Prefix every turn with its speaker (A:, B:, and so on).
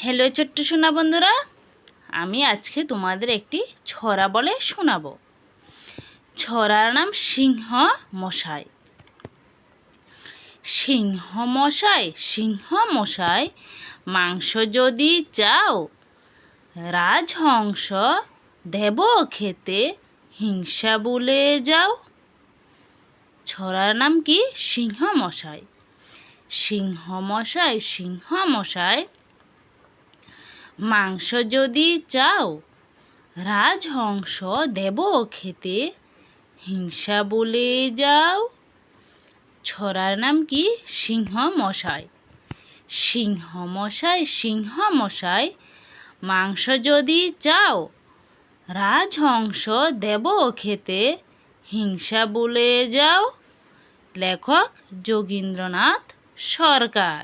A: Hello ছোট্ট সোনা বন্ধুরা, আমি আজকে তোমাদের একটি ছড়া বলে শোনাবো। ছড়ার নাম সিংহ মশাই। সিংহ মশাই, সিংহ মশাই, মাংস যদি চাও, রাজহংস দেব খেতে, হিংসা ভুলে যাও। ছড়ার নাম কি? সিংহ মশাই। সিংহ মশাই, সিংহ মশাই, মাংস যদি চাও, রাজহংস দেব খেতে, হিংসা ভুলে যাও। ছড়ার নাম কি? সিংহ মশাই। সিংহ মশাই, সিংহ মশাই, মাংস যদি চাও, রাজহংস দেব খেতে, হিংসা ভুলে যাও। লেখক যোগীন্দ্রনাথ সরকার।